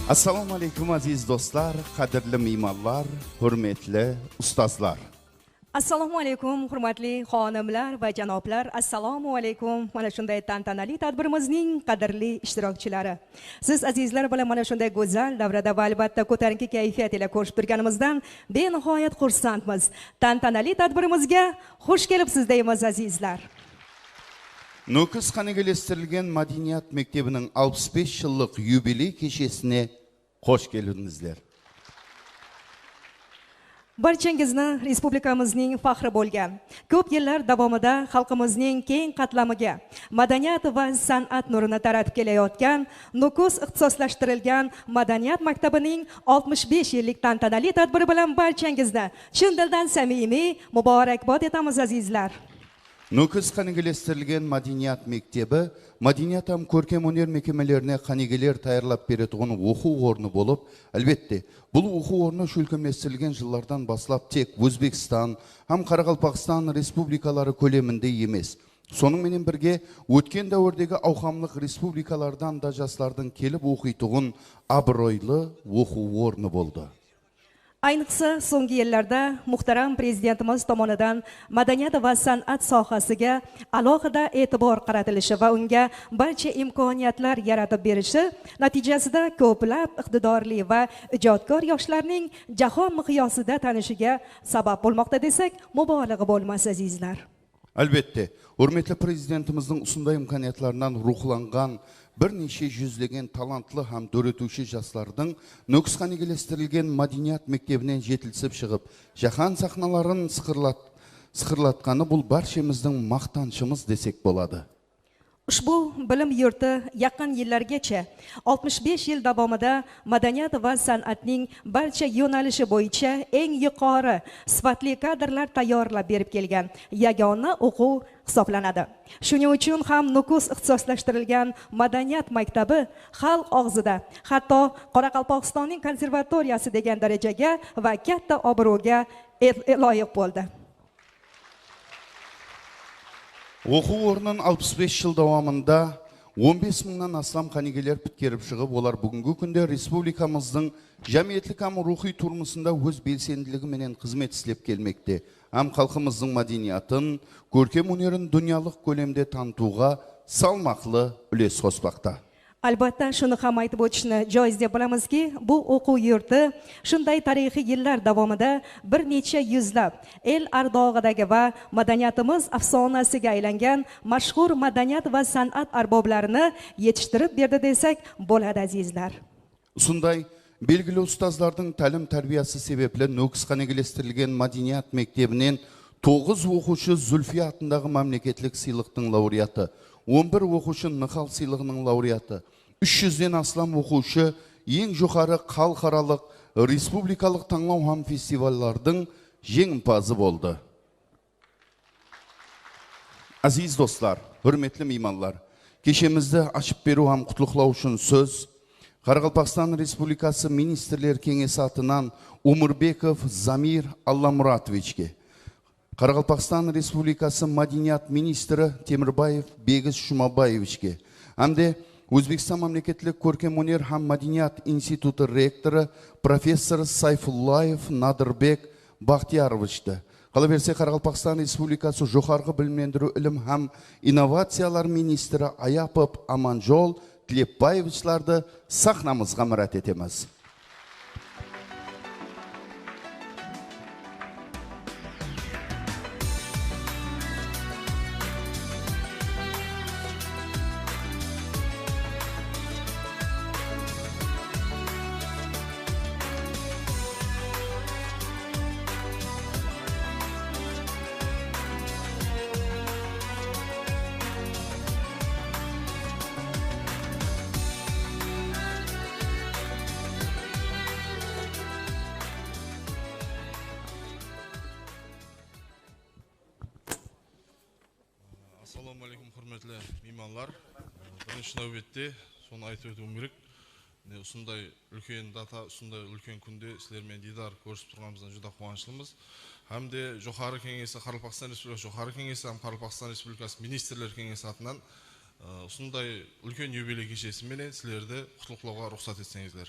Assalomu alaykum aziz do'stlar, qadrli mehmonlar, hurmatli ustozlar. Assalomu alaykum hurmatli xonimlar va janoblar. Assalomu alaykum. Mana shunday tantanali tadbirimizning qadrli ishtirokchilari. Siz azizlar bilan mana shunday go'zal davrada va albatta ko'tarinki kayfiyat ila ko'rishib turganimizdan benihoyat xursandmiz. Tantanali tadbirimizga xush kelibsiz deymiz azizlar. Nukus qanigilashtirilgan madaniyat maktabining 65 yillik yubiley kechasine hoş geldinizler. Barchangizni respublikamizning faxri bo'lgan, ko'p yillar davomida xalqimizning keng qatlamiga madaniyat va san'at nurini taratib kelayotgan Nukus ixtisoslashtirilgan madaniyat maktabining 65 yillik tantanali tadbiri bilan barchangizni chin dildan samimiy muborakbod etamiz azizlar. Nukus qanigilashtirilgan madaniyat maktabi madaniyat ham ko'rkam hunar mekamelerine qanigiler tayyorlab beradigan o'quv o'rni bo'lib, albatta, bu o'quv o'rni shulkamlashtirilgan yillardan boshlab tek O'zbekiston ham Qoraqalpog'iston respublikalari ko'lamida emas. Soning bilan birga o'tgan davrdagi avhamliq respublikalardan da yoshlardan kelib o'qiydigan abro'yli o'quv o'rni bo'ldi. Ayniqsa so'nggi yillarda muhtaram prezidentimiz tomonidan madaniyat va san'at sohasiga alohida e'tibor qaratilishi va unga barcha imkoniyatlar yaratib berishi natijasida ko'plab iqtidorli va ijodkor yoshlarning jahon miqyosida tanishiga sabab bo'lmoqda desak mubolag'a bo'lmas azizlar. Albatta, hurmatli prezidentimizning usunday imkoniyatlarından ruhlangan bir neçe yüzlegen talantlı ham döretuşi yoshlarning Nukus qanigilashtirilgan madaniyat maktabidan yetilsib chiqib, jahon sahnalarını sıxırlatqani bu barchamizning maqtanchimiz desek bo'ladi. Ushbu bilim yurti yaqin yillargacha 65 yil davomida madaniyat va san'atning barcha yo'nalishi bo'yicha eng yuqori sifatli kadrlar tayyorlab berib kelgan yagona o'quv hisoblanadi. Shuning uchun ham Nukus ixtisoslashtirilgan madaniyat maktabi xalq og'zida, hatto Qoraqalpog'istonning konservatoriyasi degan darajaga va katta obro'ga loyiq bo'ldi. O'quv o'rnining 65 yil davomida 15 mingdan aslam qanigiler bitkerib chiqib, ular bugungi kunda respublikamizning jamiyatlik ham ruhiy turmusida o'z belsendiligi bilan xizmat ishlab kelmoqda. Ham xalqimizning madaniyatin, ko'rkam hunarini dunyolik ko'lamda tanituga salmoqli ules qo'shmoqda. Albatta shuni ham aytib o'tishni joiz deb bilamizki, bu o'quv yurti shunday tarixiy yillar davomida bir necha yuzlab el ardog'idagi va madaniyatimiz afsonasiga aylangan mashhur madaniyat va san'at arboblarini yetishtirib berdi desak bo'ladi azizlar. Shunday belgili ustozlarning ta'lim tarbiyasi sababli Nukus qanigilashtirilgan madaniyat maktabining 9 o'quvchi Zulfiya atındagi mamlakatlik siyliqning laureati, 11 o'quvchi Nihal siylig'ining laureati, 300 dan aslam o'quvchi eng yuqori xalqarалық respublikalik tanlov ham festivallarning jengimpozi bo'ldi. Aziz do'stlar, hurmatli mehmonlar, kechimizda ochib beru ham qutlug'lash uchun so'z Qoraqalpog'iston Respublikasi Ministrlar Kengesi atынан Umurbekov Zamir Allamuratovичке, Qoraqalpog'iston Respublikasi Madaniyat ministri Temirbayev Begiz Shumabayevichga, hamda O'zbekiston mamlakatlik ko'rkam hunar ham madaniyat instituti rektori professor Sayfullayev Nadirbek Baxtiyarovichda. Qolaversa Qoraqalpog'iston Respublikasi Jo'xarg'i bilimlendiruv ilm ham innovatsiyalar ministri Ayapov Amanjol Tlepbayevichlarni sahnamizga ma'rifat etamiz. Assalomu alaykum hurmatli mehmonlar. Birinchi navbatda so'ni aytib o'tishim kerak. Shunday ulkan data, shunday ulkan kunda sizlarga didor ko'rishib turganimizdan juda quvonchlimiz. Hamda Jo'xori Kengesi, Qoraqalpog'iston Respublikasi Jo'xori Kengesi ham Qoraqalpog'iston Respublikasi Ministrlar Kengesi atынан shunday ulkan yubiley kechasi bilan sizlarni qutlug'lashga ruxsat etsangizlar.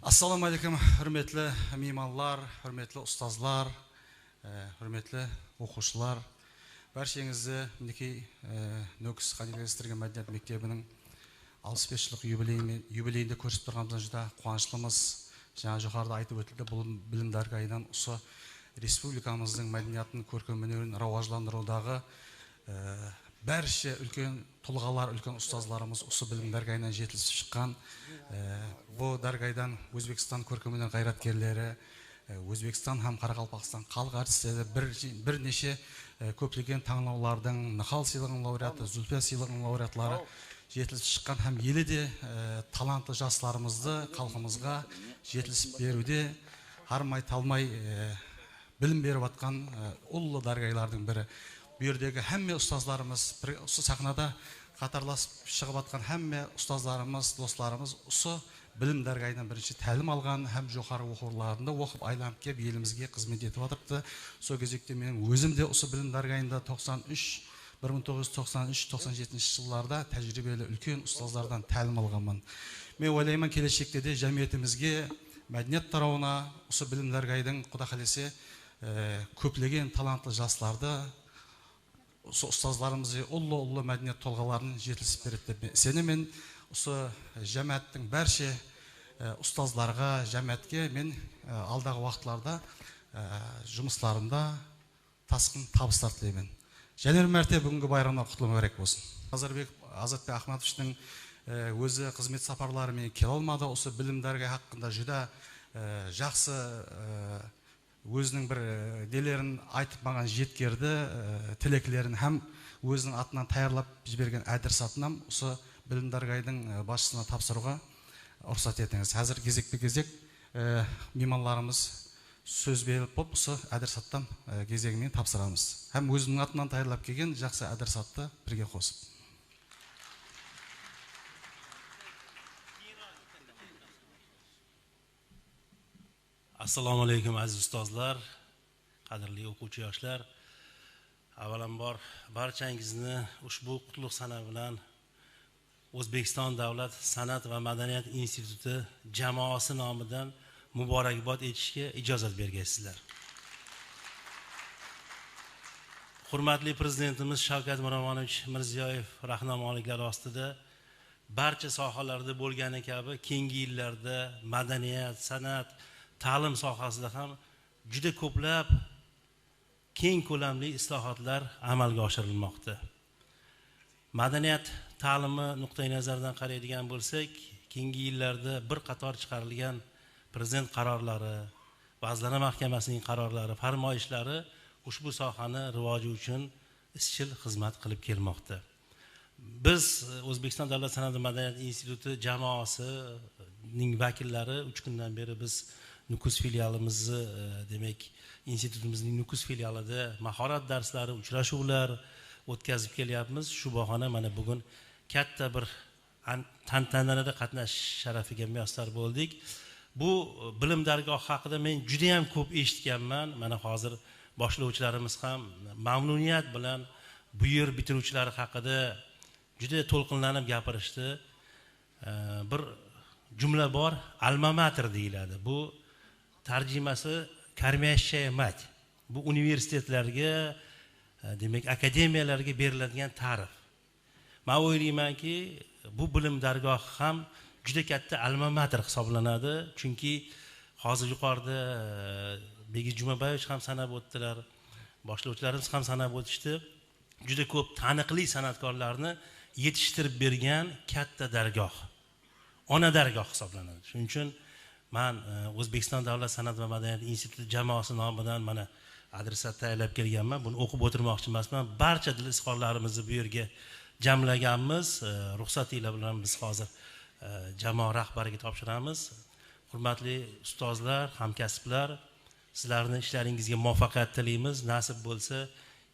Assalomu alaykum, hurmatli mehmonlar, hurmatli ustozlar, hurmatli o'quvchilar. Barchangizni Niki Nukus Qaniylastirgan madaniyat maktabining 65 yillik yubileyini ko'rsatib turganimizdan juda quvonchlimiz. Жаңа jo'xorida aytib o'tildi, bu bilim dargohidan o'sha respublikamizning madaniyatini ko'rkam rivojlantiruvdagi barcha ulkan tulg'alar, ulkan ustozlarimiz o'sha bilim dargohidan yetilib chiqqan. Bu dargohidan O'zbekiston ko'rkam g'ayratkerlari, O'zbekiston ham Qoraqalpog'iston xalq artistlari bir necha ko'plagan tanlovlardan Nihol siylig'ining laureati, Zulfiya siylig'ining laureatlari yetilib chiqqan ham yelide talantlı yoshlarimizni xalqimizga yetilib beruvde harmay talmay bilim berib atgan ullu dargohlarning biri. Bu yerdagi hamma ustozlarimiz, shu sahnada qatorlashib chiqib atgan hamma ustozlarimiz, do'stlarimiz shu bilim dargohidan birinchi ta'lim olgan, ham jo'xori o'quvlarida o'qib aylanib kelib elimizga xizmat etib o'tiribdi. Shu кезекте men o'zim de shu bilim dargohida 1993-97 yillarda tajribeli ulkan ustozlardan ta'lim olganman. Men o'ylayman kelajakda de jamiyatimizga madaniyat tarafına shu bilim dargohidan Xudo xolasa ko'plagan talantli yoshlarni shu ustozlarimizni ullu madaniyat to'lg'alarini yetilib berdi deb senaman. Shu jamoatning barcha ustozlarga, jamoatga men alдағы vaqtlarda жұмысларында tasqin tabislar tilayman. Және bir mәртебе бүгінгі bayramlar құтлы мүбәрәк болсын. Азатбек Ахматовичтің өзі қызмет сапарларымен келе алмады. Осы білім даргахы хақында жүдә жақсы өзінің бір делерін айтып маған жеткерді, тілеклерін һәм өзінің атынан таярлап жіберген әдірсатынан осы білім даргайдың басшысына тапсыруға рұқсат етіңіз. Қазір кезек мейманларымыз сөз беріп болып, осы әдірсаттан кезегімен тапсырамыз. Һәм өзінің атынан таярлап келген жақсы әдірсатты бірге қосып. Assalomu alaykum aziz ustozlar, qadrli o'quvchi yoshlar. Avvalambor barchangizni ushbu qutlug' sana bilan O'zbekiston Davlat san'at va madaniyat instituti jamoasi nomidan muborakbod etishga ijozat bergaysizlar. Hurmatli prezidentimiz Shavkat Miromonovich Mirziyoyev rahnamoliklar ostida barcha sohalarda bo'lgani kabi keyingi yillarda madaniyat, san'at, ta'lim sohasida ham juda ko'plab keng ko'lamli islohotlar amalga oshirilmoqda. Madaniyat ta'limi nuqtai nazaridan qaraydigan bo'lsak, keyingi yillarda bir qator chiqarilgan prezident qarorlari, Vazirlar Mahkamasining qarorlari, farmoyishlari ushbu sohani rivoji uchun izchil xizmat qilib kelmoqda. Biz O'zbekiston Davlat san'at va madaniyat instituti jamoasining vakillari 3 kundan beri biz Nukus filialimizni, demak, institutimizning Nukus filialida mahorat darslari, uchrashuvlar o'tkazib kelyapmiz. Shu bahona mana bugun katta bir tantanada qatnashish sharafiga muyassar bo'ldik. Bu bilim dargohi haqida men juda ham ko'p eshitganman. Mana hozir boshlovchilarimiz ham mamnuniyat bilan bu yer bitiruvchilari haqida juda to'lqinlanib gapirishdi. Bir jumla bor, alma mater deyiladi. Bu tarjimasi karmiyashaya mat. Bu universitetlarga, demak, akademiyalarga beriladigan ta'rif. Men o'ylaymanki, bu bilim dargohi ham juda katta alma mater hisoblanadi. Chunki hozir yuqorida Begi Jumabayevich ham sanab o'tdilar, boshlovchilarimiz ham sanab o'tishdi. Juda ko'p taniqli san'atkorlarni yetishtirib bergan katta dargoh. Ona dargoh hisoblanadi. Shuning uchun men O'zbekiston Davlat san'at va madaniyat instituti jamoasi nomidan mana adresat tayyorlab kelganman. Buni o'qib o'tirmoqchi emasman. Barcha dil izhorlarimizni bu yerga jamlaganmiz. Ruxsatinglar bilan biz hozir jamoa rahbariga topshiramiz. Hurmatli ustozlar, hamkasblar, sizlarning ishlaringizga muvaffaqiyat tilaymiz. Nasib bo'lsa,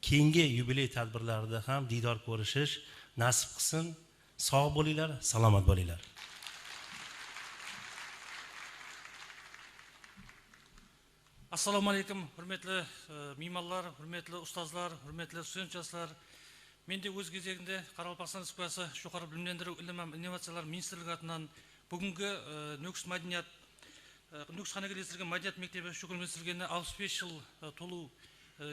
keyingi yubiley tadbirlarida ham diydor ko'rishish nasib qilsin. Sog' bo'linglar, salomat bo'linglar. Assalomu alaykum, hurmatli mehmonlar, hurmatli ustozlar, hurmatli student yoshlar. Мен де өз кезегінде Қарақалпақстан Республикасы жоғары білімдендіру ілім инновациялар министрлігі атынан бүгінгі Нөкіс мәдениет Нөкіс қанегелестірген мәдениет мектебі шөкілместіргені 65 жыл толу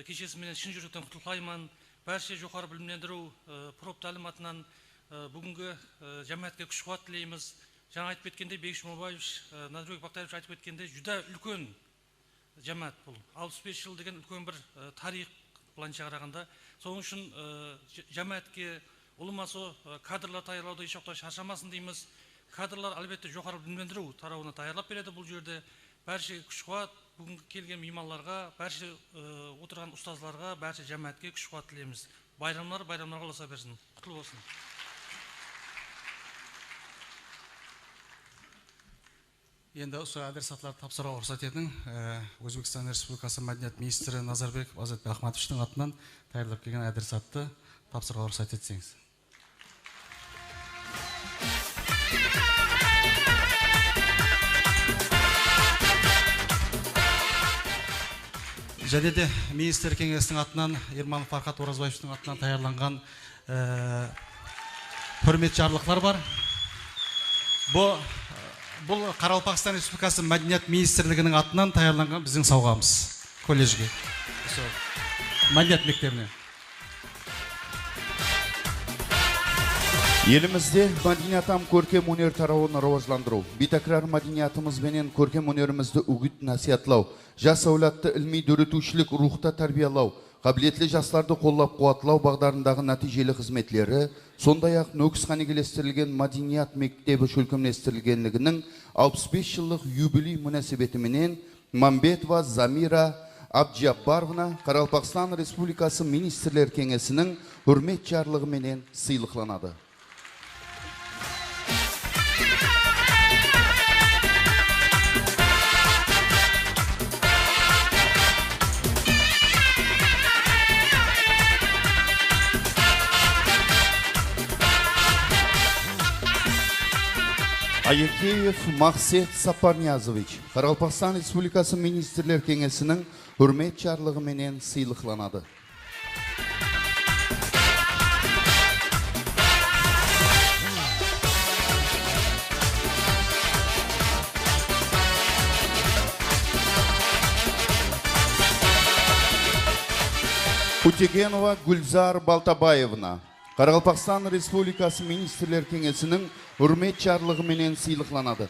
кешесімен шын жүректен құттықтаймын. Бәрше жоғары білімдендіру проп тәліматынан бүгінгі жәмәтке күш қуат тілейміз. Жаңа айтып кеткенде Бекіш Жұмабаевич, Назарбек Бақтаевич айтып кеткенде жүдә үлкен жәмәт бұл. 65 жыл деген үлкен бір тарих планша қарағанда. Соның үшін жәмәтке ұлымасу кадрлар таярлауды ешоқта шаршамасын дейміз. Кадрлар әлбетте жоғары білімдендіру тарауына таярлап береді бұл жерде. Бәрше күш қуат, бүгінгі келген мейманларға, бәрше отырған ұстазларға, бәрше жәмәтке күш қуат тілейміз. Байрамларға ұласа берсін. Құтты болсын. Енді осы адресатларды тапсыруға рұқсат етің. Өзбекстан Республикасы мәдениет министрі Назарбек Азатбек Ахматовичтің атынан даярлап келген адресатты тапсыруға рұқсат етсеңіз. Және де министр кеңесінің атынан Ерман Фархат Оразбаевтың атынан таярланған құрмет жарлықтар бар. Бұл Қарақалпақстан Республикасы мәдениет министрлігінің атынан таярланған біздің сауғамыз колледжге, мәдениет мектебіне. Елімізде мәдениетам көркем өнер тарауын рауажландыру, битакрар мәдениетіміз бенен көркем өнерімізді үгіт насихатлау, жас әулетті ilmi дөретушілік рухта тәрбиялау, қабілетлі жастарды қоллап қуатлау бағдарындағы нәтижелі қызметлері, сондай-ақ Нөкіс қанегелестірілген мәдениет мектебі шөлкемлестірілгенлігінің 65 жылдық юбилей мөнәсебетіменен Мамбетова Замира Абджаббаровна Қарақалпақстан Республикасы Министрлер Кеңесінің құрмет жарлығыменен сыйлықланады. Аекеев Мақсет Сапарниязович Қарақалпақстан Республикасы Министрлер Кеңесінің құрмет жарлығыменен сыйлықланады. Утегенова Гүлзар Балтабаевна Қарақалпақстан Республикасы Министрлер Кеңесінің құрмет жарлығыменен сыйлықланады.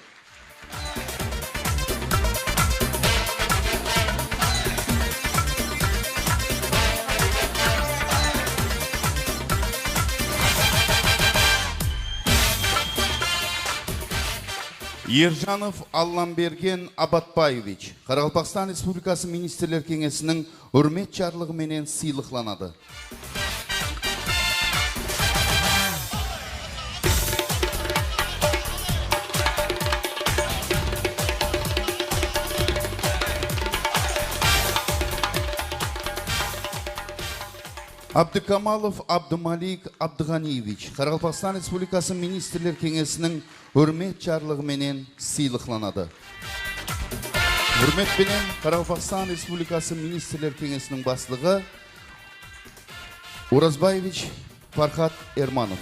Ержанов Алламберген Абатбаевич Қарақалпақстан Республикасы Министрлер Кеңесінің құрмет жарлығыменен сыйлықланады. Абдыкамалов Абдымалик Абдығаниевич Қарақалпақстан Республикасы Министрлер Кеңесінің құрмет жарлығыменен сыйлықланады. Құрметпенен Қарақалпақстан Республикасы Министрлер Кеңесінің бастығы Оразбаевич Фархат Ерманов.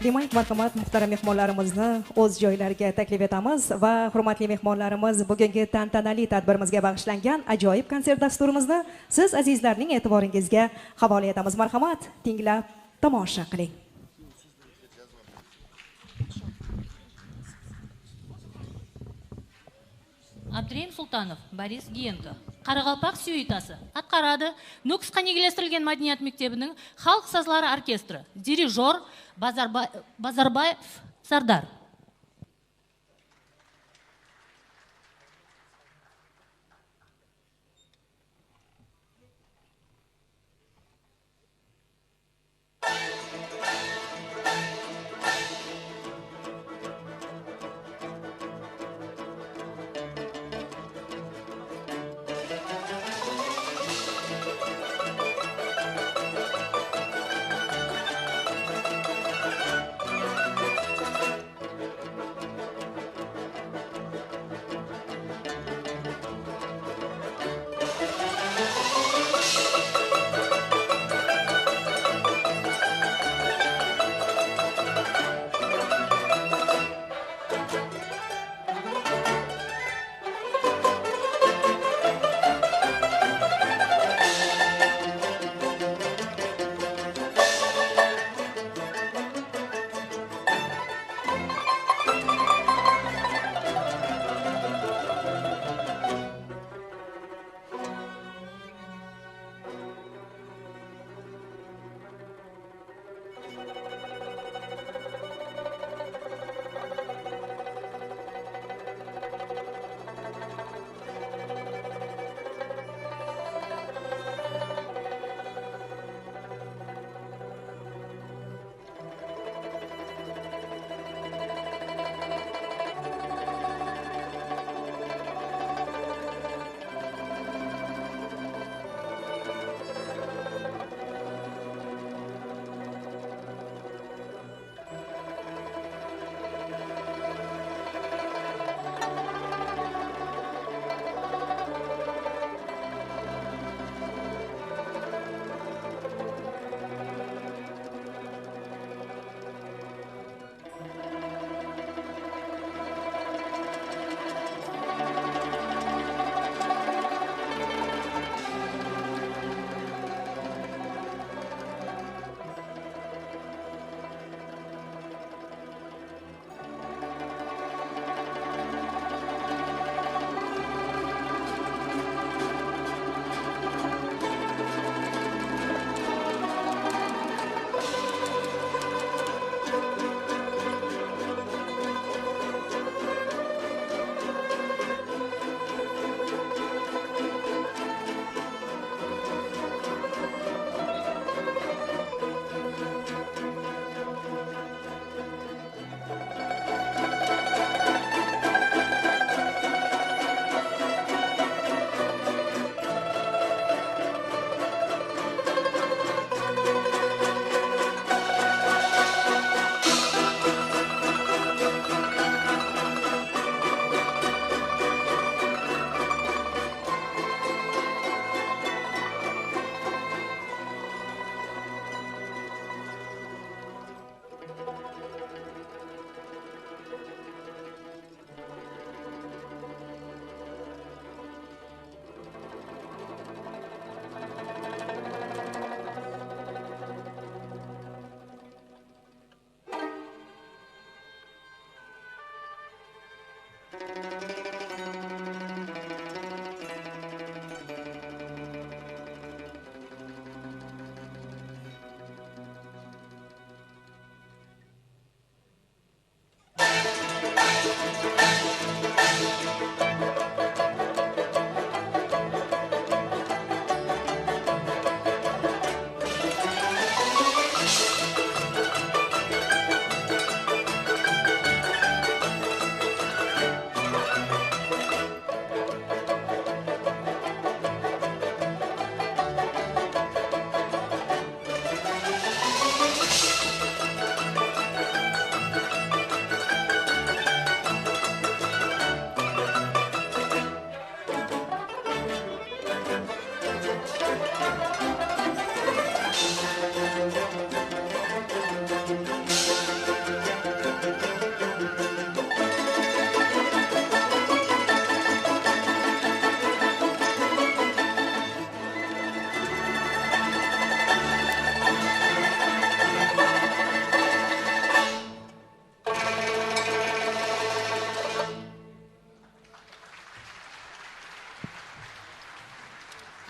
Demak, marhamat muhtaram mehmonlarimizni o'z joylariga taklif etamiz va hurmatli mehmonlarimiz bugungi tantanali tadbirimizga bag'ishlangan ajoyib konsert dasturimizni siz azizlarning e'tiboringizga havola etamiz. Marhamat, tinglab tomosha qiling. Абдрейм Султанов, Борис Гиенко. Қарақалпақ сюитасы атқарады. Нөкіс қанегелестірілген мәдениет мектебінің халық сазлары оркестрі. Дирижер Базарбаев Сардар.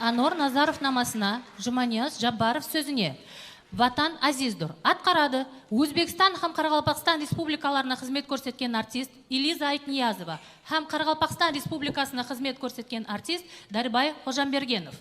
Anor Nazarov namasına, Jumaniyaz Jabbarov sözüne. Vatan azizdir. Атқарады. Өзбекстан һәм Қарақалпақстан республикаларына хезмәт күрсәткән артист Илиза Айтниязова һәм Қарақалпақстан республикасына хезмәт күрсәткән артист Дарбай Хожамбергенов.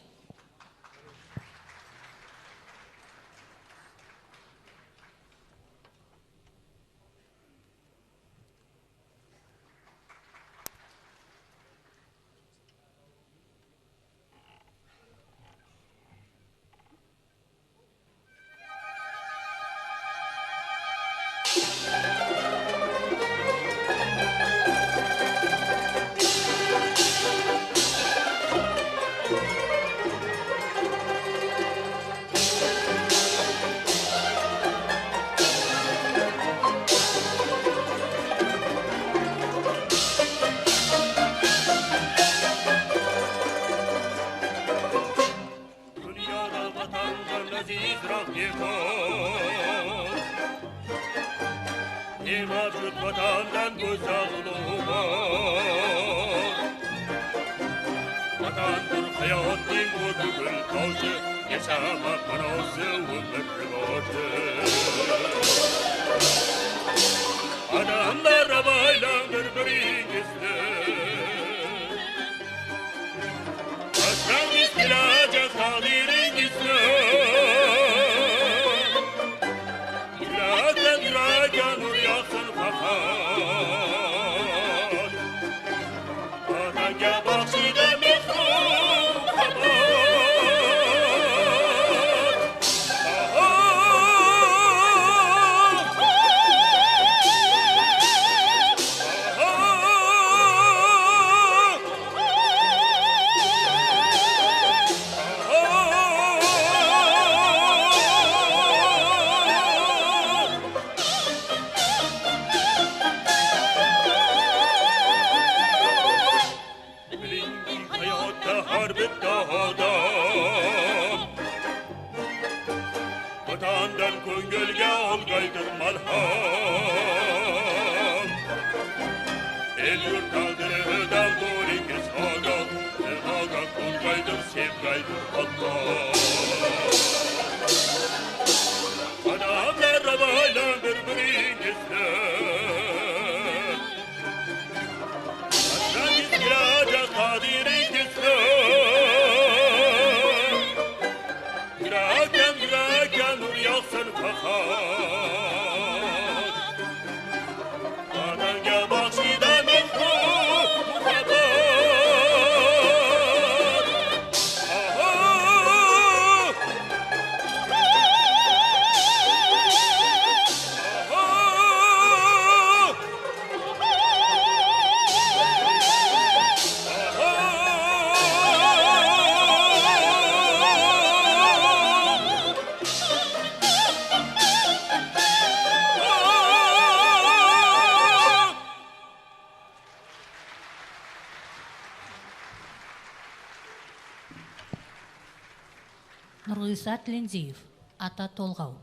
Нұрғиса Тілендиев, Ата Толғау.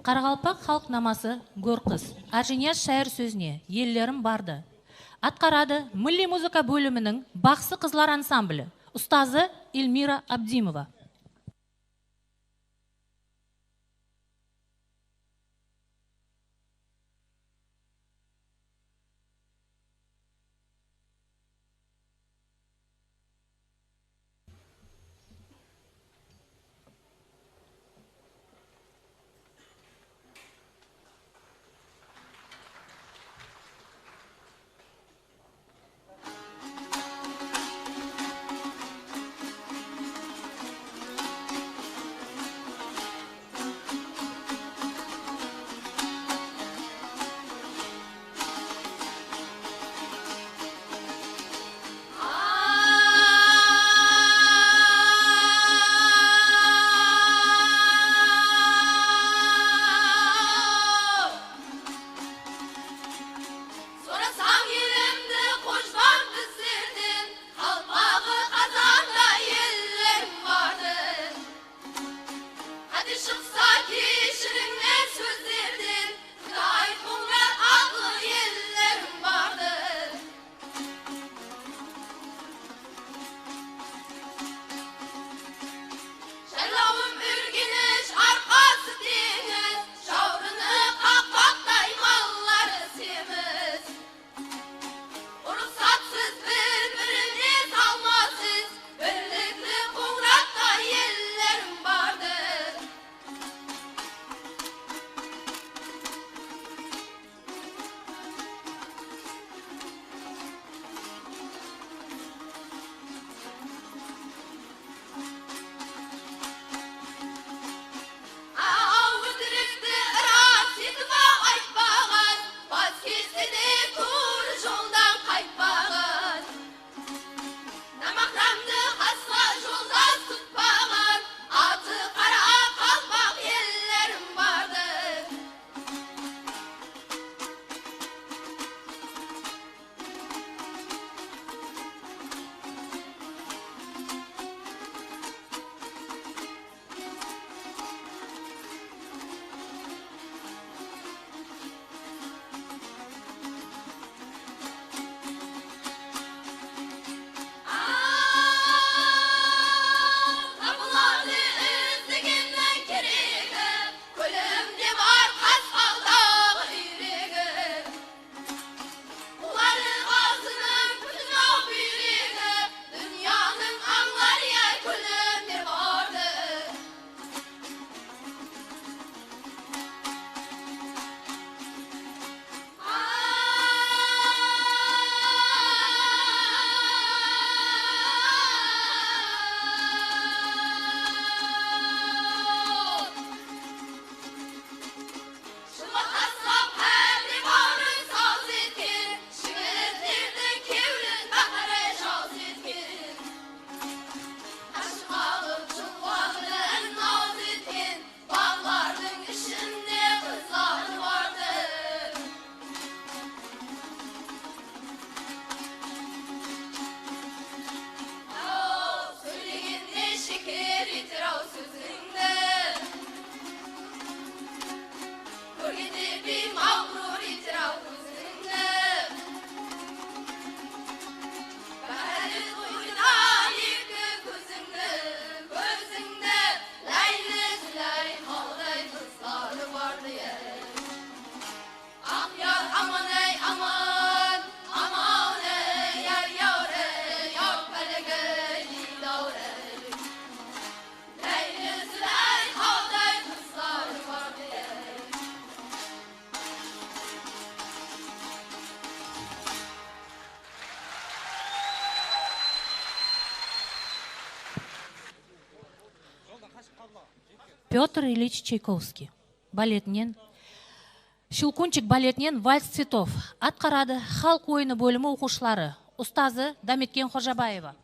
Қарақалпақ халық намасы Горқыз, Аржинияз шайыр сөзіне еллерім барды. Атқарады Милли музыка бөлімінің Бақсы қызлар ансамблі, ұстазы Эльмира Абдимова. Петр Ильич Чайковский балетінен, Щелкунчик балетінен вальс цветов атқарады халық ойыны бөлімі оқушылары, ұстазы Даметкен Қожабаева.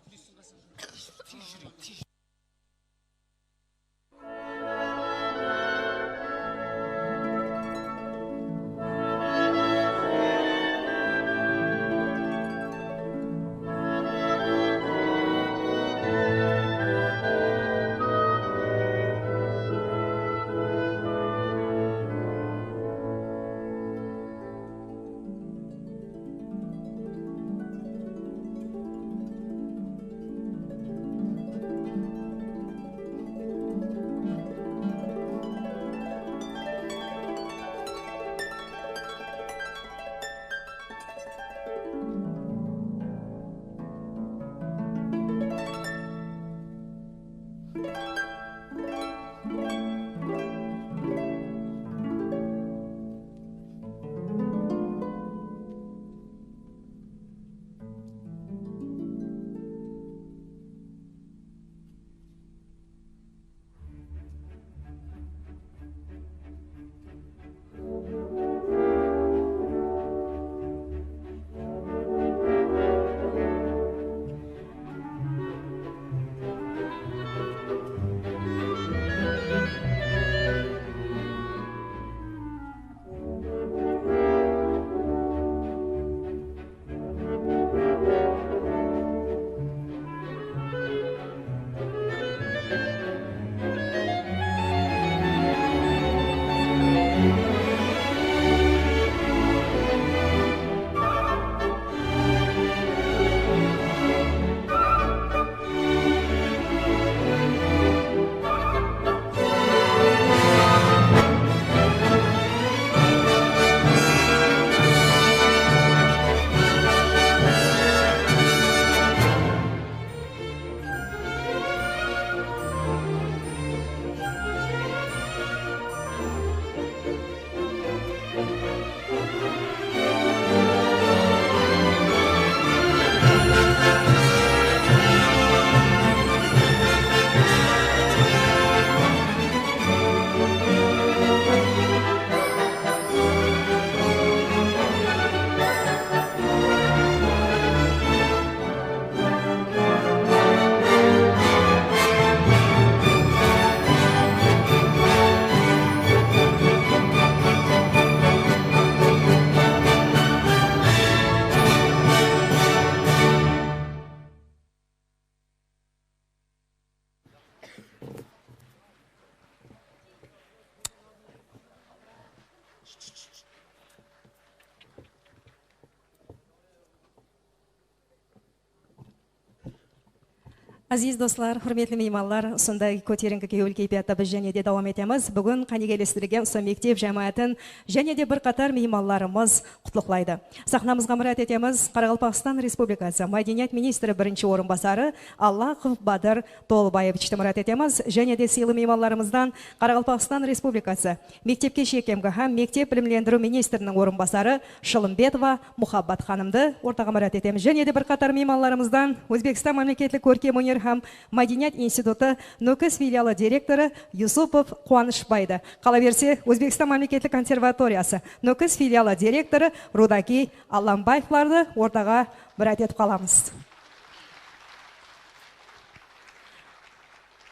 Aziz do'stlar, hurmatli mehmonlar, shunday ko'tarinki keyul kayfiyatda biz yana davom etamiz. Bugun qaniygalashtirilgan Ustoz maktab jamoatin yana bir qator mehmonlarimiz qutlug'laydi. Sahnamizga murojaat etamiz. Qoraqalpog'iston Respublikasi Madaniyat ministri birinchi o'rinbosari Allohov Badr To'lbayevich murojaat etamiz. Yana siyli mehmonlarimizdan Qoraqalpog'iston Respublikasi Maktabga shekemga ham maktab bilimlendiruv ministrining o'rinbosari Shilimbetova Muhabbat xonimni o'rtaga murojaat etamiz. Yana bir qator mehmonlarimizdan O'zbekiston mamlakatlik ko'rkam unir ham Madaniyat instituti Nukus filiali direktori Yusupov Quvonishbaydi. Qolaversa, O'zbekiston mamlakatlik konservatoriyasi Nukus filiali direktori Rudaki Allambayevlarni o'rtaga murojaat etib qolamiz.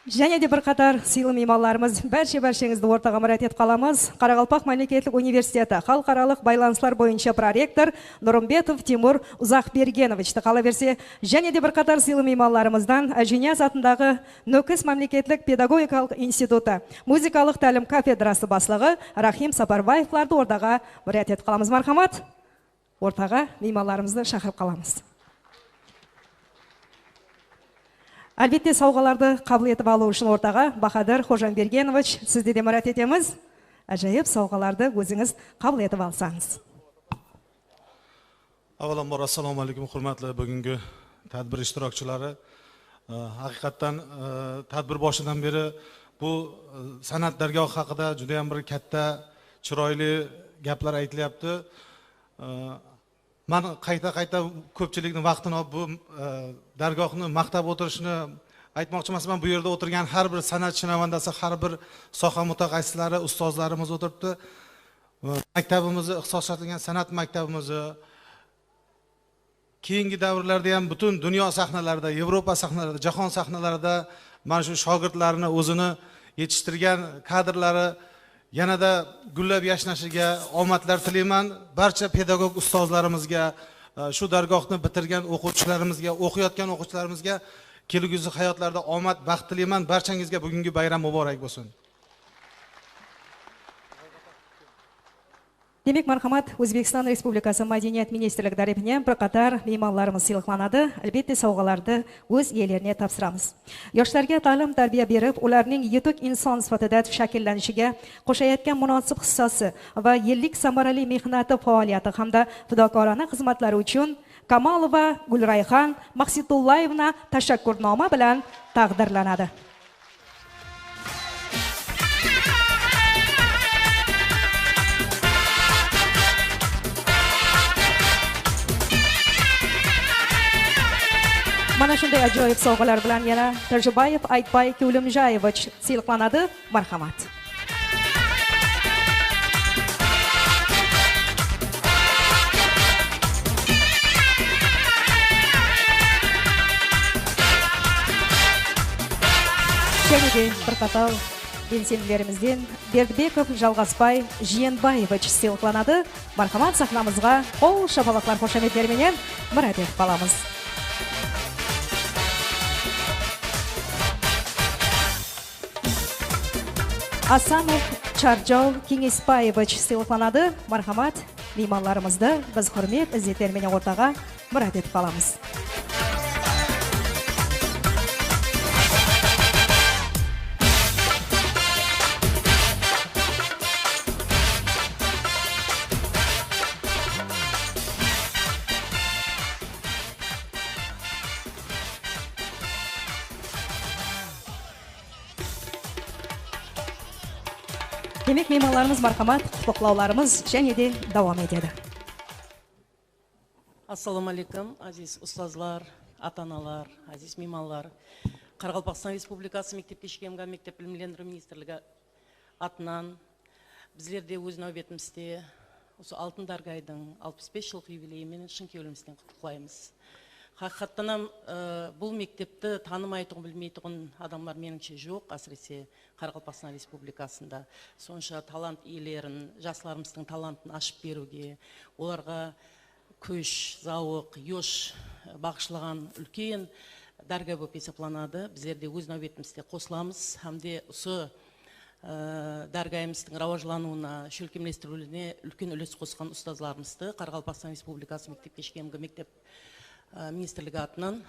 Және де бір қатар сыйлы меймандарымыз, баршаңызды ортаға murojaat etib qolamiz. Qoraqalpoq mamlakatlik universiteti xalqarалық байланышлар бойынша проректор Нұрымбетов Тимур Ұзақбергеновичті қала-берсе, және де бір қатар сыйлы меймандарымыздан Әжинияз атындағы Нүкіс мемлекеттік педагогикалық институты музыкалық тәлім кафедрасы басшылығы Рахим Сапарбаевларды ортаға murojaat etib qalamыз. Мархамат, ортаға меймандарымызды шақырып қаламыз. Әлбетте сауғаларды қабыл етіп алу үшін ортаға Бахадыр Хожанбергенович сізді де murojaat етеміз. Әжайып сауғаларды өзіңіз қабыл етіп алсаңыз. Avvalambor assalomu alaykum hurmatli bugungi tadbir ishtirokchilari. Haqiqatdan tadbir boshidan beri bu san'at dargohi haqida juda ham bir katta chiroyli gaplar aytilyapti. Men qayta ko'pchilikning vaqtini olib bu dargohni maqtab o'tirishni aytmoqchi emasman. Bu yerda o'tirgan har bir san'at shinavandasi, har bir soha mutaxassislari, ustozlarimiz o'tiribdi. Maktabimizni ixtisoslashtirilgan san'at maktabimizni keyingi davrlarda ham butun dunyo sahnalarida, Yevropa sahnalarida, jahon sahnalarida mana shu shogirdlarni o'zini yetishtirgan kadrlari yanada gullab yashnashiga omadlar tilayman. Barcha pedagog ustozlarimizga, shu dargohni bitirgan o'quvchilarimizga, o'qiyotgan o'quvchilarimizga kelgusi hayotlarda omad, baxt tilayman. Barchangizga bugungi bayram muborak bo'lsin. Демек, мархамат, Өзбекстан Республикасы Мәдениет министрлігі тарапынан бір қатар меймандарымыз сыйлықланады. Әлбетте сауғаларды өз иелеріне тапсырамыз. Yoshlarga ta'lim tarbiya berib, ularning yetuk inson sifatida shakllanishiga qo'shayotgan munosib hissasi va yillik samarali mehnati faoliyati hamda fidokorona xizmatlari uchun Kamalova Gulrayxon Maqsitullayevna tashakkurnoma bilan taqdirlanadi. Mana shunday ajoyib sovg'alar bilan yana Tarjibayev Aytbay Kulimjayevich silqlanadi. Marhamat. Және де bir qator белсенділерімізден Бердібеков Жалғасбай Жиенбаевич сыйлықланады. Мархамат, сахнамызға қол шапалақлар қошаметтерменен мұрат етіп қаламыз. Асамов Чарджол Кеңеспаевич сыйлықланады. Мархамат, мейманларымызды біз құрмет ізеттерменен ортаға мұрат етіп қаламыз. Демек, мейманларымыз мархамат, құттықтауларымыз және де давам етеді. Ассаламу алейкум, азиз ұстазлар, ата-аналар, азиз мейманлар. Қарақалпақстан Республикасы мектепке шкемға мектеп білімлендіру министрлігі атынан біздерде өз нәубетімізде осы Алтын Даргайдың 65 жылғы юбилейімен шын кеуілімізден құттықтаймыз. Хақиқаттан бұл мектепті танымайтұғын, білмейтұғын адамлар меніңше жоқ, әсіресе Қарақалпақстан Республикасында. Сонша талант иелерін, жастарымыздың талантын ашып беруге, оларға көш, зауық, еш бағышлаған үлкен дәрга болып есепланады. Біздерде өз нәубетімізде қосыламыз, әмде осы дәргайымыздың рауажлануына, шөлкемлестірілуіне үлкен үлес қосқан ұстазларымызды Қарақалпақстан Республикасы мектепке шкемгі мектеп министрлігі атынан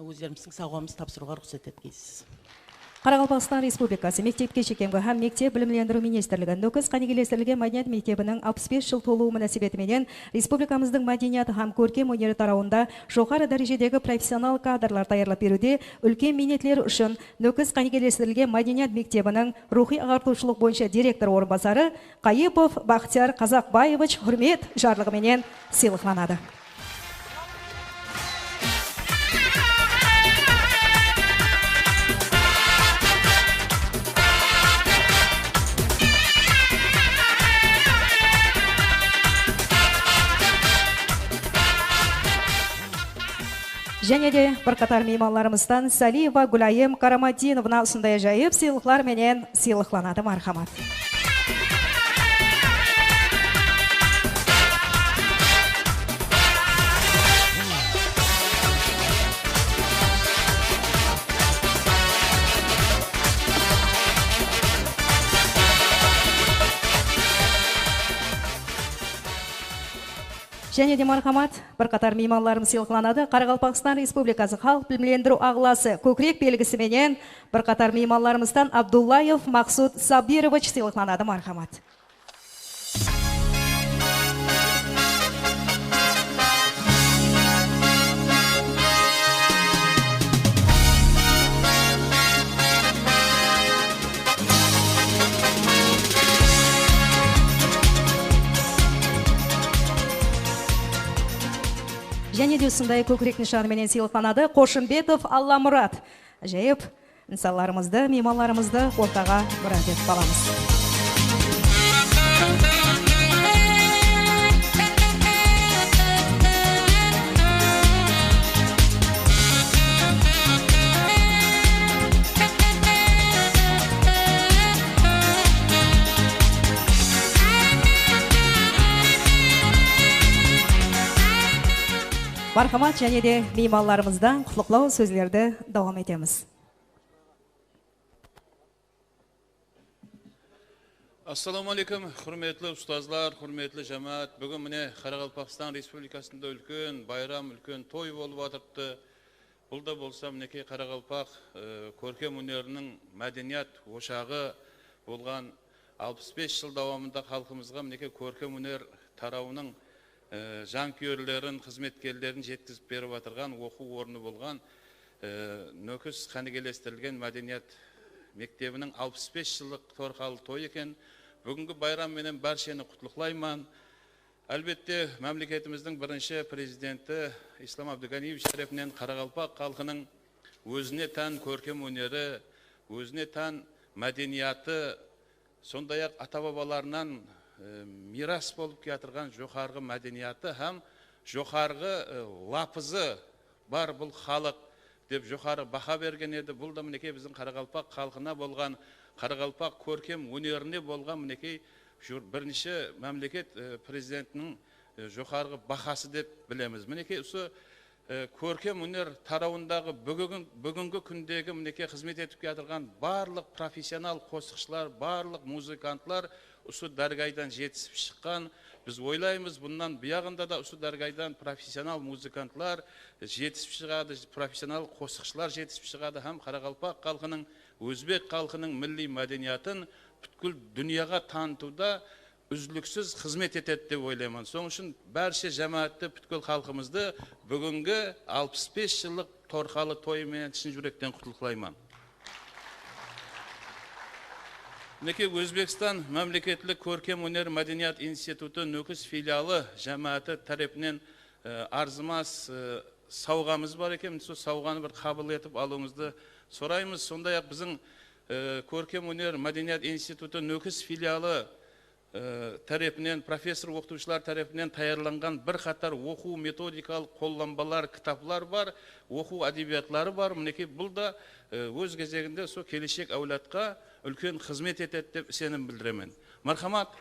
өздеріміздің сауғамыз тапсыруға рұқсат еткейсіз. Қарақалпақстан Республикасы мектепке шекемгі һәм мектеп білімлендіру министрлігі Нөкіс қанигелестірілген мәдениет мектебінің 65 жыл толуы мөнәсәбәтіменен республикамыздың мәдениет һәм көркем өнері тарауында жоғары дәрежедегі профессионал кадрлар даярлап беруде үлкен минетлер үшін Нөкіс қанигелестірілген мәдениет мектебінің рухи ағартушылық бойынша директор орынбасары Қайыпов Бахтияр Қазақбаевич құрмет жарлығыменен сыйлықланады. Және де бір қатар мейманларымыздан Салиева Гулайым Карамадиновна ұсындай жайып сыйлықлар менен сыйлықланады. Мархамат. Және де мархамат, бір қатар мейманларым сыйлықланады. Қарақалпақстан Республикасы халық білімлендіру ағласы көкірек белгісіменен бір қатар мейманларымыздан Абдуллаев Мақсуд Сабирович сыйлықланады. Мархамат. Және де осындай көкірек нышанымен сыйлықланады Қошымбетов Алламұрат. Жайып, нысаларымызды, мейманларымызды ортаға мұрат етіп қаламыз. Мархамат, және де мейманларымыздан құттықтау сөздерді давам етеміз. Ассаламу алейкум, құрметлі ұстазлар, құрметлі жамаат. Бүгін міне Қарақалпақстан Республикасында үлкен байрам, үлкен той болып отырыпты. Бұл да болса мінекей Қарақалпақ көркем өнерінің мәдениет ошағы болған 65 жыл давамында халқымызға мінекей көркем өнер тарауының жанкүйерлерін, қызметкерлерін жеткізіп беріп отырған оқу орны болған Нөкіс қанигелестірілген мәдениет мектебінің 65 жылдық торқалы той екен. Бүгінгі байрам менен баршаны құттықтаймын. Әлбетте, мемлекетіміздің бірінші президенті Ислам Абдуганиевич тарапынан Қарақалпақ халқының өзіне тән көркем өнері, өзіне тән мәдениеті, сондай-ақ ата-бабаларынан мирас болып келатырған жоғарғы мәдениеті һәм жоғарғы лапызы бар бұл халық деп жоғары баха берген еді. Бұл да мінекей біздің Қарақалпақ халқына болған, Қарақалпақ көркем өнеріне болған мінекей бірінші мемлекет президентінің жоғарғы бахасы деп білеміз. Мінекей осы көркем өнер тарауындағы бүгінгі күндегі мінекей қызмет етіп келатырған барлық профессионал қосықшылар, барлық музыкантлар осы дәргайдан жетісіп шыққан. Біз ойлаймыз, бұндан бұяғында да осы дәргайдан профессионал музыкантлар жетісіп шығады, профессионал қосықшылар жетісіп шығады, һәм Қарақалпақ халқының, өзбек халқының милли мәдениетін бүткіл дүнияға танытуда үзіліксіз қызмет етеді деп ойлаймын. Соның үшін барша жамаатты, бүткіл халқымызды бүгінгі 65 жылдық торқалы тойымен шын жүректен құттықтаймын. Мінекей Өзбекстан мемлекеттік көркем өнер мәдениет институты Нөкіс филиалы жамааты тарапынан арзымас сауғамыз бар екен. Сол сауғаны бір қабыл етіп алуыңызды сұраймыз. Сондай-ақ біздің көркем өнер мәдениет институты Нөкіс филиалы тарапынан, профессор оқытушылар тарапынан таярланған бір қатар оқу методикалық қолданбалар, кітаплар бар, оқу әдебиетлары бар. Мінекей бұл да өз кезегінде сол келешек әулетқа үлкен қызмет етеді деп сенім білдіремін. Мархамат.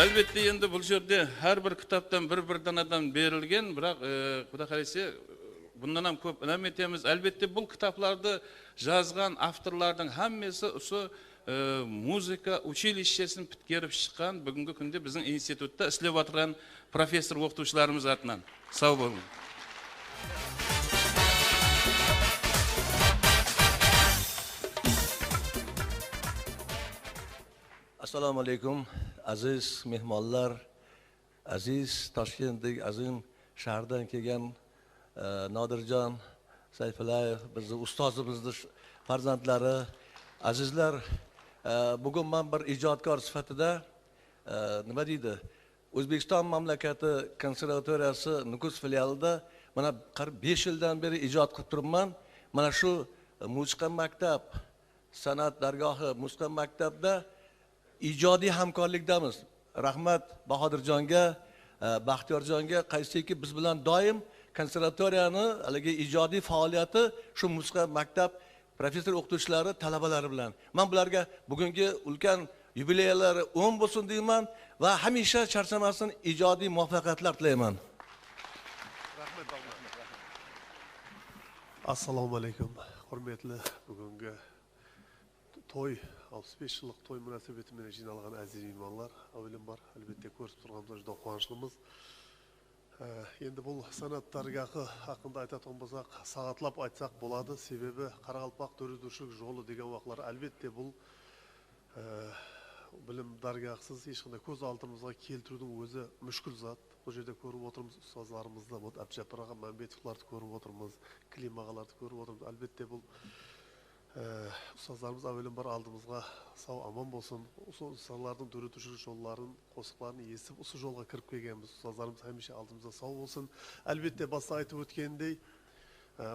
Әлбетте енді бұл жерде әрбір кітаптан бір данадан берілген, бірақ құда қаласа бұндан көп үнем етеміз. Әлбетте бұл кітапларды жазған авторлардың һәммесі осы музыка училищесін біткеріп шыққан бүгінгі күнде біздің институтта істеп отырған профессор оқытушыларымыз атынан. Сау болың. Assalomu alaykum, aziz mehmonlar, aziz Toshkentdagi azim shahardan kelgan Nodirjon Sayfillayev, bizni ustozimizni farzandlari, azizlar, bugun men bir ijodkor sifatida nima deydi? O'zbekiston mamlakati konservatoriyasi Nukus filialida mana 5 yildan beri ijod qilib turibman. Mana shu musiqa maktab, san'at dargohi musiqa maktabda ijodiy hamkorlikdamiz. Rahmat Bahodirjonga, Baxtiyorjonga, qaysiki biz bilan doim konservatoriyani haligi ijodiy faoliyati shu musiqa maktab professor o'qituvchilari, talabalari bilan. Men bularga bugungi ulkan yubileyalari 10 bo'lsin deyman va hamisha charchamasin, ijodiy muvaffaqiyatlar tilayman. Assalomu alaykum. Hurmatli bugungi to'y 65 yıllık toy münasebetiyle jinalan aziz imanlar, avvalambor albatta ko'rib turganimizda juda quvonchlimiz. Endi bu san'at dargohi haqida aytadigan bo'lsak, soatlab aytsak bo'ladi. Sebebi Qaraqalpoq dördürüşlük yo'li degan vaqtlar albatta bu bilim dargohsiz hech qanday ko'z oldimizga keltiruvning o'zi mushkul zot. Bu yerda ko'rib o'tirmiz ustozlarimizda, bu Abjapar aka, Mambetовlarni ko'rib o'tirmiz, Klim agalarni ko'rib o'tirmiz. Albatta bu ustozlarımız avvalambor aldığımızga sağ aman bolsun. Ustozlarning dördürüşlük yollarının, qo'shiqlarini esib, usul yo'lga kirib kelganmiz. Ustozlarımız hamisha aldığımızda sağ olsun. Albatta boshda aytib o'tgandek,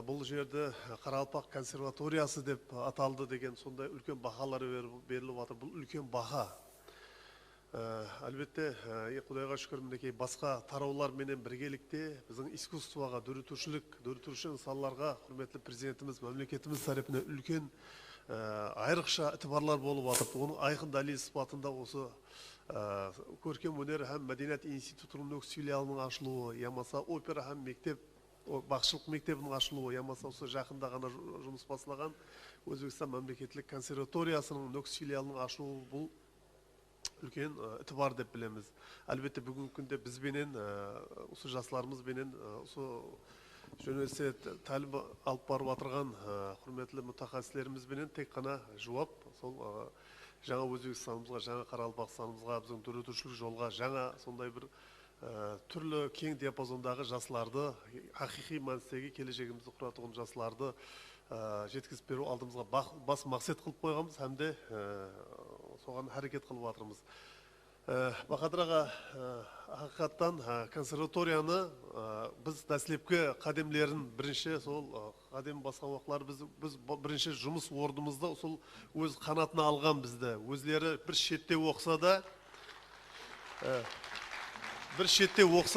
bu yerda Qaraqalpoq konservatoriyasi deb ataldi degan sonday ulkan baholar berilib o'tir. Bu ulkan baho. Albatta, Xudoga shukr, mineki boshqa tarovlar bilan birgalikda bizning iskustvoga, dördürüşlük insonlarga hurmatli prezidentimiz, mamlakatimiz tarafidan ulkan ayriqcha e'tiborlar bo'lib o'tirdi. Uning ayqin dalil sifatida o'zi ko'rkam hunar ham madaniyat institutining Nukus filialining ochuluvi, yamasa opera ham maktab, baxshilik maktabining ochuluvi, yamasa o'sha yaqinda g'ana жұмыс boshlagan O'zbekiston mamlakatlik konservatoriyasining Nukus filialining ochuluvi bu ulkan e'tibor deb bilamiz. Albatta bugungi kunda biz bilan o'sha yoshlarimiz bilan o'sha университет тәлім алып барып атырған құрметлі мұтахассислерімізбенен тек қана жауап сол жаңа Өзбекстанымызға, жаңа Қарақалпақстанымызға, біздің дүрөтушілік жолға, жаңа сондай бір түрлі кең диапазондағы жасыларды, хақиқи мәністегі келешегімізді құратуған жасыларды жеткізіп беру алдымызға бас мақсат қылып қойғанбыз, һәм де соған әрекет қылып жатырмыз. Бақадыраға ақиқаттан консерваторияны біз дәслепкі қадемлерін бірінші сол қадем басқан уақытлар біз бірінші жұмыс орнымызды сол өз қанатына алған бізді. Өзлері бір шетте оқса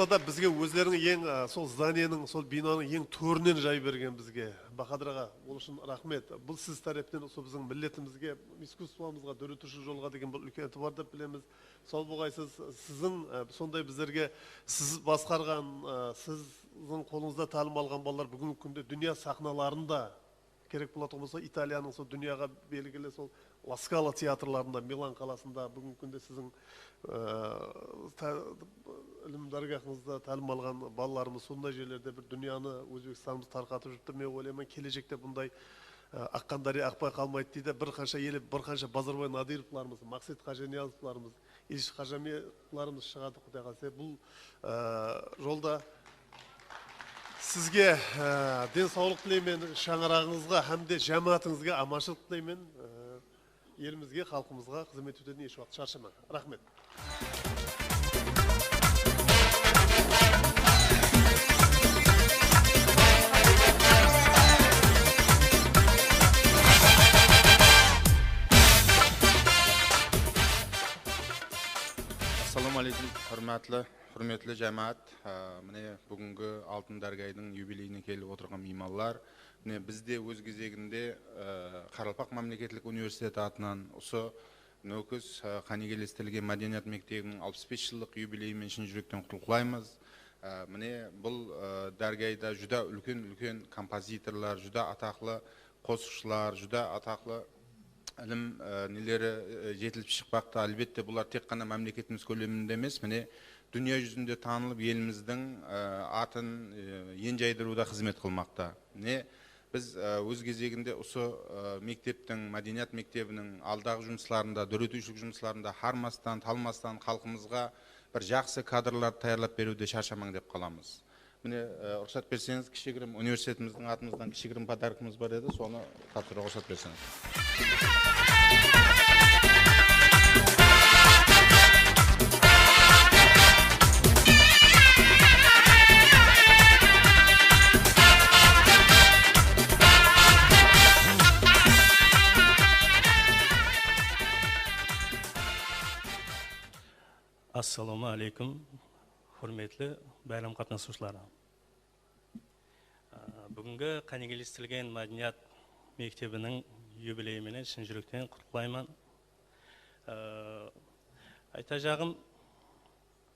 да бізге өздерінің ең сол зданиенің, сол бинаның ең төрінен жай берген бізге. Бақадыраға ол үшін рахмет. Бұл сіз тараптан біздің милләтімізге, искусствомызға, дүрөтушілік жолға деген бұл үлкен етібар деп білеміз. Сол болғайсыз сіздің сондай біздерге сіз басқарған, сіздің қолыңызда тәлім алған балалар бүгінгі күнде дүния сахналарында керек болатын болса, Италияның сол дүнияға белгілі сол Ла Скала театрларында, Милан қаласында бүгінгі күнде сіздің ілім дәргахыңызда тәлім алған балаларымыз сондай жерлерде бір дүнияны Өзбекстанымыз тарқатып жүрді. Мен ойлаймын, келешекте бұндай аққан дария ақпай қалмайды дейді. Bir қанша еліп, bir қанша Базарбай Надировларымыз, Мақсет Қажениязовларымыз, Ильич Қажамиевларымыз шығады, құдай қаласа. Бұл жолда сізге денсаулық тілеймін, шаңырағыңызға, һәм де жамаатыңызға аманшылық тілеймін. Елімізге, халқымызға қызмет етуден еш уақыт шаршамang. Рахмет. Assalomu alaykum, hurmatli jamoat. Mine bugungi Алтын Даргайдың юбилейіне келіп отырған меймандар. Міне бізде өз кезегінде Қарақалпақ мемлекеттік университеті атынан осы Нөкіс қанигерлестірілген мәдениет мектебінің 65 жылдық юбилейімен шын жүректен құттықтаймыз. Міне бұл Даргайда жүда үлкен композиторлар, жүда атақлы қосушылар, жүда атақлы ілім нелері жетіліп шықпақты. Әлбетте бұлар тек қана мемлекетіміз көлемінде емес, міне дүние жүзінде танылып еліміздің атын ен жайдыруда қызмет қылмақта. Біз өз кезегінде осы мектептің, мәдениет мектебінің алдағы жұмысларында, дүрөтушілік жұмысларында хармастан, талмастан халқымызға бір жақсы кадрлар таярлап беруде шаршамаң деп қаламыз. Міне рұқсат берсеңіз, кішігірім университетіміздің атымыздан кішігірім подаркымыз бар еді, соны тапсыруға рұқсат берсеңіз. Assalomu alaykum, hurmatli bayram qatnashchilari. Bugungi qanigellashtirilgan madaniyat maktabining yubileyini chin yurakdan qutlaqlayman. Aytacağım,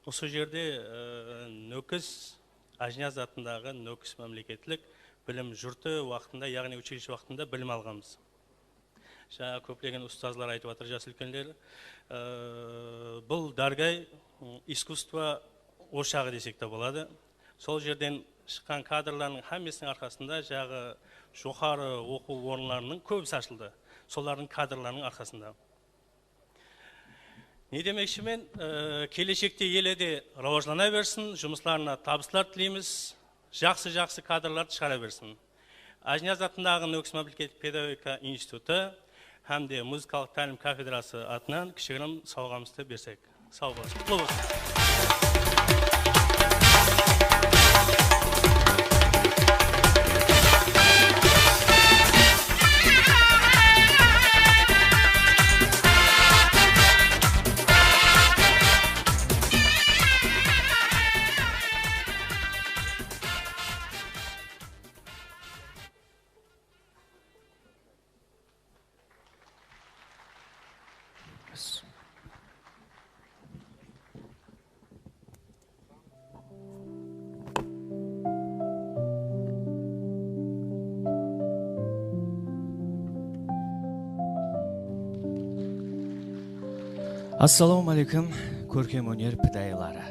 осы жерде Нөкіс Ажнияз атындағы Нөкіс мемлекеттік білім жұрты уақытында, яғни училище уақытында білім алғанбыз. Жаңа көптеген ұстазлар айтып жатыр, жас үлкендер. Бұл Даргай искусство ошағы десек те болады. Сол жерден шыққан кадрлардың хаммесінің арқасында жағы жоғары оқу орындарының көбісі ашылды. Солардың кадрларының арқасында. Не демекші мен, келешекте елде рауажлана берсін, жұмысларына табыстар тілейміз, жақсы кадрларды шығара берсін. Ажнияз атындағы Нөкіс мемлекеттік педагогика институты һәм де музыкалық тәлім кафедрасы атынан кішігірім сауғамызды берсек. Сау болсын. Құтлы болсын. Assalomu alaykum, көркем өнер пидайлары.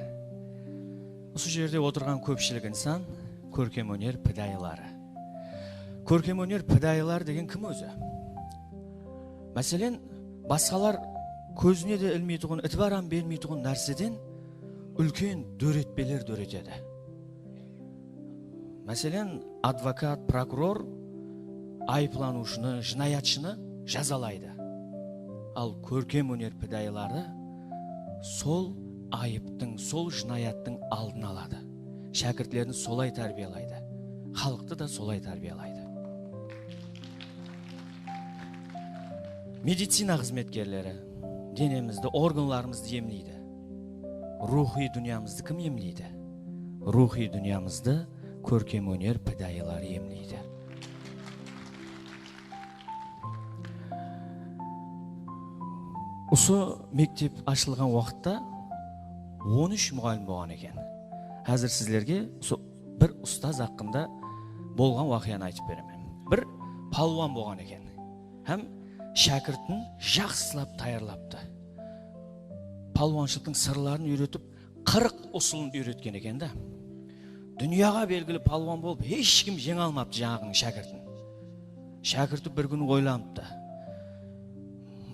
Осы жерде отырған көпшілік инсан көркемөнер пидайылары. Көркемөнер пидайылар деген кім өзі? Мәселен, басқалар көзіне де ілмейтұғын, ітбаран бермейтұғын нәрседен үлкен дөретпелер дөретеді. Мәселен, адвокат, прокурор айыпланушыны, жинаятшыны жазалайды. Ал көркемөнер пидайылары сол айыптың, сол жинаяттың алдын алады. Шәкіртлерін солай тәрбиелайды. Халықты да солай тәрбиелайды. Медицина қызметкерлері денемізді, органларымызды емлейді. Рухи дүниямызды кім емлейді? Рухи дүниямызды көркемөнер пидайылары емлейді. Осы мектеп ашылған уақытта 13 мұғалім болған екен. Әзір сіздерге бір ұстаз хақында болған вақияны айтып беремін. Бір палуан болған екен. Һәм шәкіртін жақсылап таярлапты. Палуаншылықтың сырларын үйретіп, 40 ұсылын үйреткен екен да. Дүнияға белгілі палуан болып, ешкім жеңе алмапты жаңағының шәкіртін. Шәкірті бір күні ойланыпты.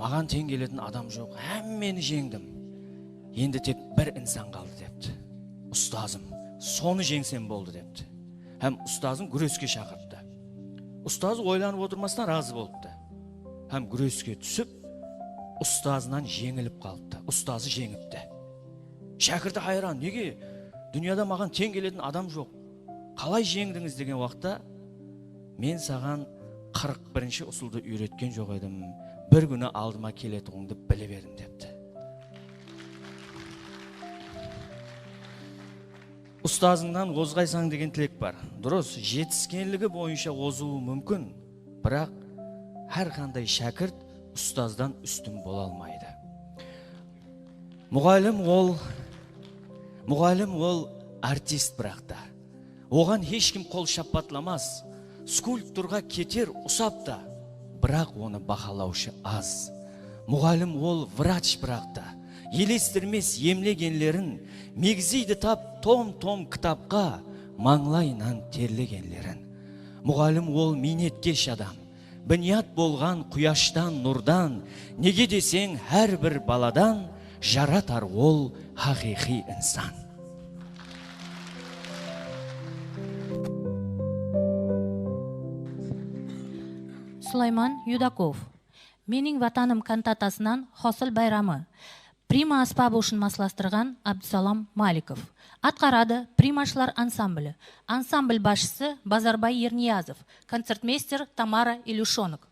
Маған тең келетін адам жоқ, әммені жеңдім. Енді тек бір инсан қалды депті. Ұстазым, соны жеңсем болды депті. Һәм ұстазын күреске шақыртты. Ұстазы ойланып отырмасынан разы болыпты. Һәм күреске түсіп, ұстазынан жеңіліп қалыпты. Ұстазы жеңіпті. Шәкірті хайран, неге? Дүнияда маған тең келетін адам жоқ. Қалай жеңдіңіз деген уақытта, мен саған 41-ші ұсылды үйреткен жоқ едім. Бір күні алдыма келетіңді біле бердім депті. Ұстазыңнан озғайсаң деген тілек бар. Дұрыс, жетіскенлігі бойынша озуы мүмкін, бірақ әр қандай шәкірт ұстаздан үстін бола алмайды. Мұғалім ол артист бірақта. Оған ешкім қол шапатламас. Скульптурға кетер ұсапта, бірақ оны бағалаушы аз. Мұғалім ол врач бірақта. Елестірмес емлегенлерін, мегзейді тап том-том кітапқа, маңлайынан терлегенлерін. Мұғалім ол минеткеш адам, бұният болған құяштан, нұрдан, неге десең әр бір баладан, жаратар ол хақиқи инсан. Сулайман Юдаков. Менің ватаным кантатасынан Хосыл байрамы. Прима аспабы үшін масластырған Абдусалам Маликов. Атқарады примашылар ансамблі. Ансамбль басшысы Базарбай Ерниязов. Концертмейстер Тамара Илюшонок.